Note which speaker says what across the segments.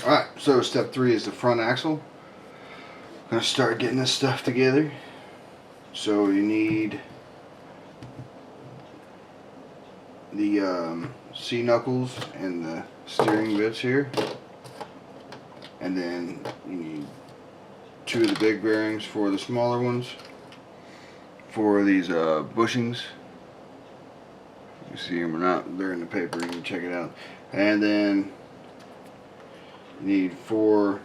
Speaker 1: Alright, so step 3 is the front axle. I'm going to start getting this stuff together. So you need the C-knuckles and the steering bits here. And then you need 2 of the big bearings for the smaller ones. For these bushings. You see them or not, they're in the paper, you can check it out. And then you need 4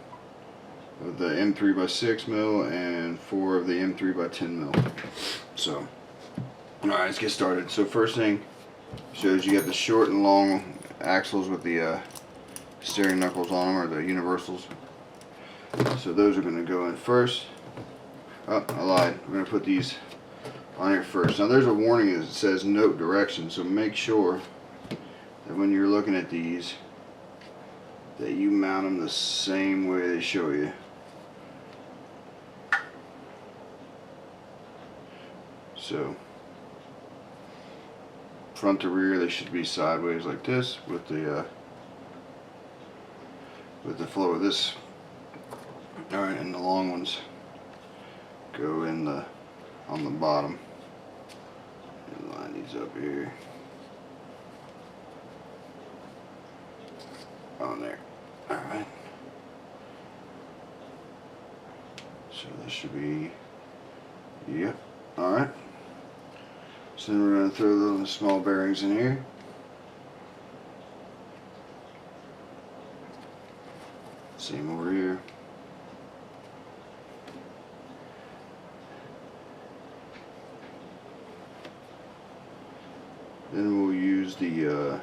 Speaker 1: of the M3x6 mil and 4 of the M3x10 mil. So, alright, let's get started. So first thing shows you got the short and long axles with the steering knuckles on them, or the universals. So those are going to go in first. Oh, I lied. We're going to put these on here first. Now there's a warning that says note direction, so make sure that when you're looking at these that you mount them the same way they show you. So front to rear, they should be sideways like this with the flow of this. Alright, and the long ones go in on the bottom. And line these up here. On there. Alright. So this should be, yep. Alright. So then we're going to throw those small bearings in here. Same over here. Then we'll use the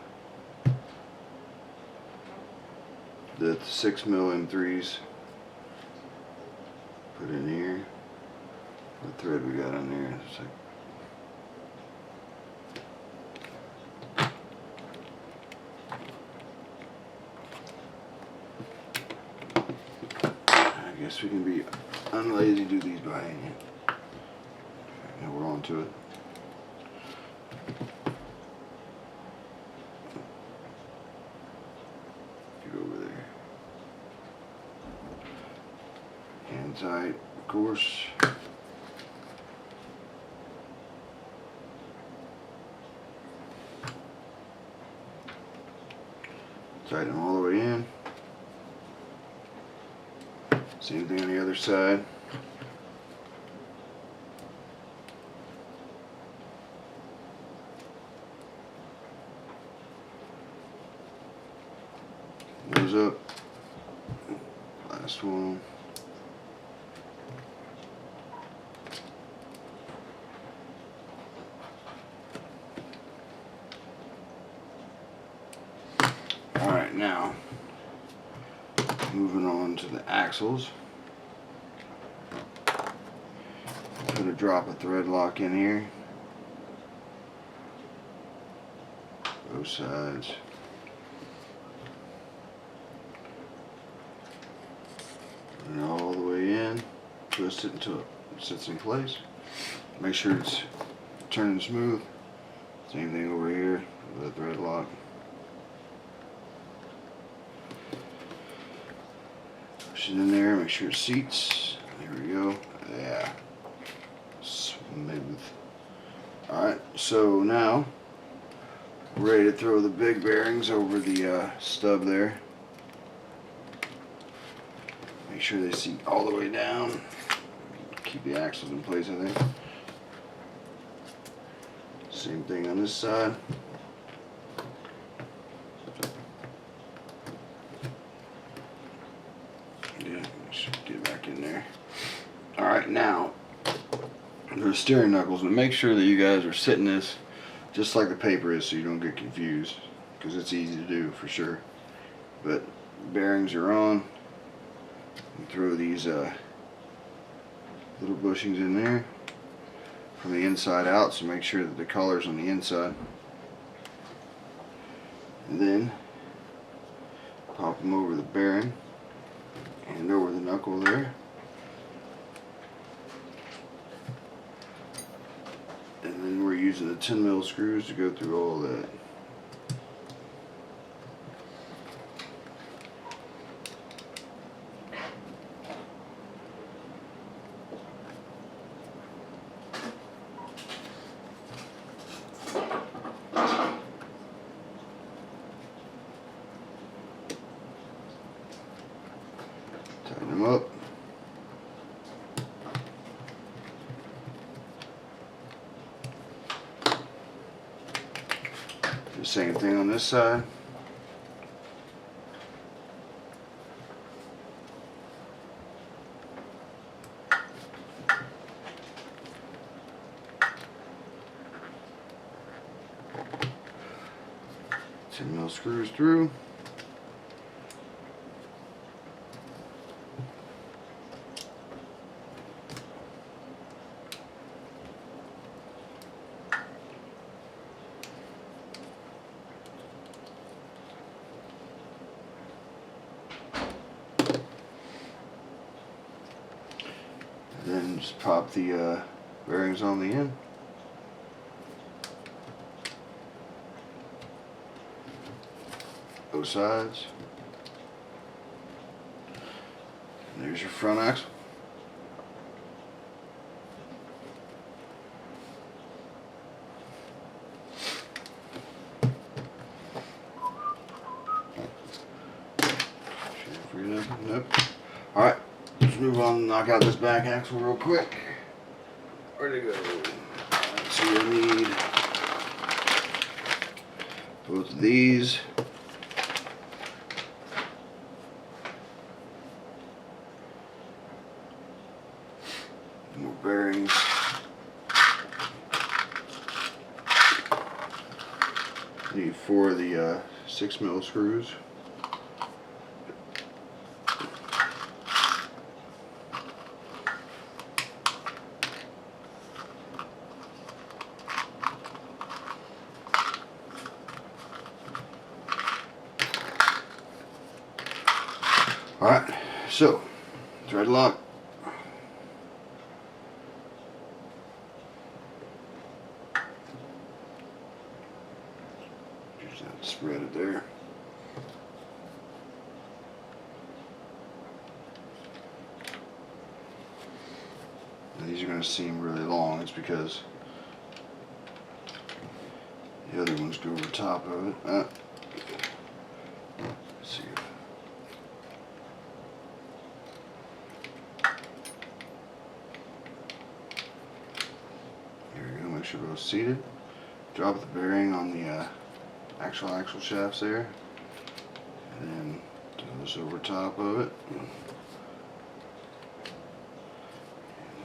Speaker 1: 6 mil M3s. Put in here. The thread we got on there. It's like, I guess we can be unlazy, do these by hand. Now we're on to it. Get over there. Hand tight, of course. Tighten them all the way in. Same thing on the other side. Nose up. Last one. Alright, now moving on to the axles. Put a drop of thread lock in here. Both sides. And all the way in. Twist it until it sits in place. Make sure it's turning smooth. Same thing over here with the thread lock. Push it in there, make sure it seats. There we go. Yeah. Smooth. Alright, so now we're ready to throw the big bearings over the stub there. Make sure they seat all the way down. Keep the axles in place, I think. Same thing on this side. Yeah, should get back in there. Alright, now the steering knuckles, and make sure that you guys are sitting this just like the paper is so you don't get confused, because it's easy to do for sure. But bearings are on. And throw these little bushings in there from the inside out, so make sure that the color's on the inside. And then pop them over the bearing and over the knuckle there. And then we're using the 10 mil screws to go through all that. Tighten them up. Do the same thing on this side. Mill screws through. And then just pop the bearings on the end. Both sides. And there's your front axle. Nope. Alright, let's move on and knock out this back axle real quick. Where'd it go? Alright, so you'll need both of these. More bearings. Need 4 of the 6mm screws. Alright, so thread lock. Just have to spread it there. Now these are going to seem really long. It's because the other ones go over top of it. Let's see. Make sure both seated. Drop the bearing on the actual axle shafts there, and then do this over top of it.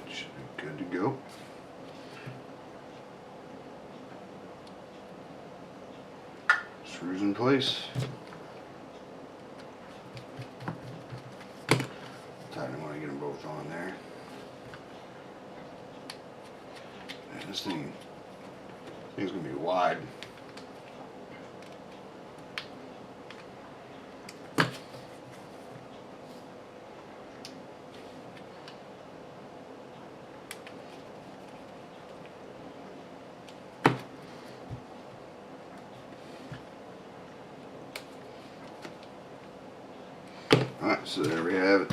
Speaker 1: It should be good to go. Screws in place. Tighten when I get them both on there. This thing's gonna be wide. Alright, so there we have it.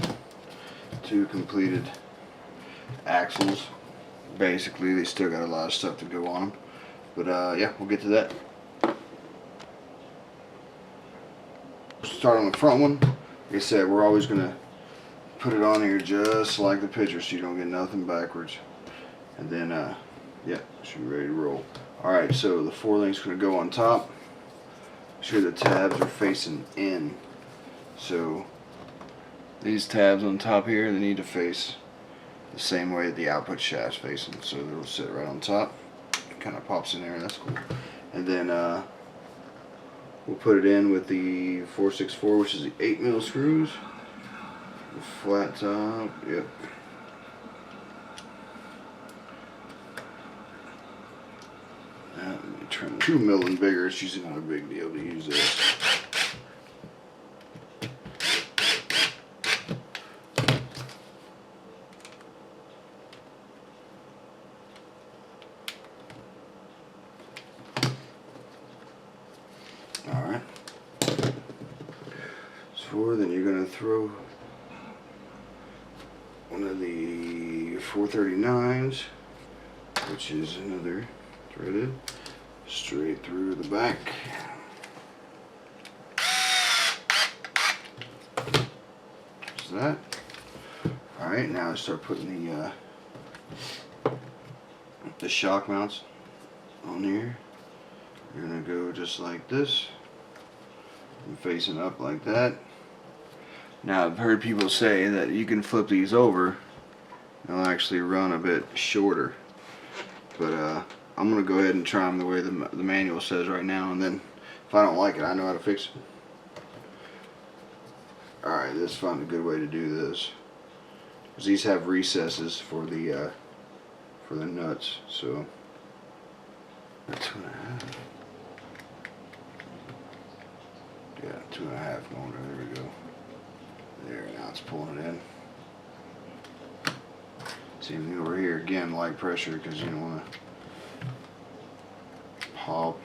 Speaker 1: 2 completed axles. Basically, they still got a lot of stuff to go on them, but yeah, we'll get to that. Start on the front one. Like I said, we're always gonna put it on here just like the picture, so you don't get nothing backwards. And then yeah, should be ready to roll. All right, so the 4-link's gonna go on top. Make sure the tabs are facing in. So these tabs on top here, they need to face the same way the output shaft's facing, so it'll sit right on top. It kind of pops in there, and that's cool. And then we'll put it in with the 464, which is the 8mm screws. The flat top, yep. Let me trim 2mm and bigger. It's usually not a big deal to use this. Alright. So then you're going to throw one of the 439s, which is another threaded, straight through the back. Just that. Alright, now I start putting the shock mounts on here. You're going to go just like this, and facing up like that. Now I've heard people say that you can flip these over, they'll actually run a bit shorter. But I'm going to go ahead and try them the way the manual says right now, and then if I don't like it, I know how to fix it. Alright, let's find a good way to do this. Because these have recesses for the nuts, so that's 2.5. Yeah, 2.5 going there. There we go. There, now it's pulling it in. See, over here again, light pressure, because you don't want to pop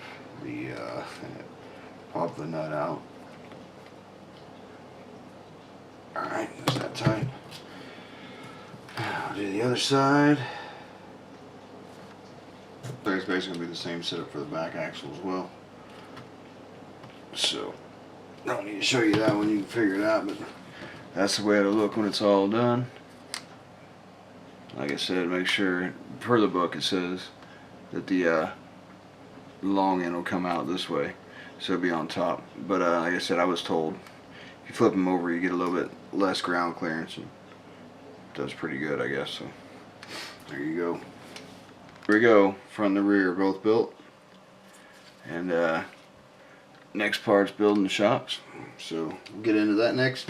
Speaker 1: the nut out. Alright, that's that tight. Now I'll do the other side. It's basically going to be the same setup for the back axle as well. So, I don't need to show you that one, you can figure it out, but that's the way it'll look when it's all done. Like I said, make sure, per the book it says that the long end will come out this way, so it'll be on top. But like I said, I was told if you flip them over you get a little bit less ground clearance, and it does pretty good, I guess. So there you go. Here we go, front and the rear both built, and next part's building the shocks, so we'll get into that next.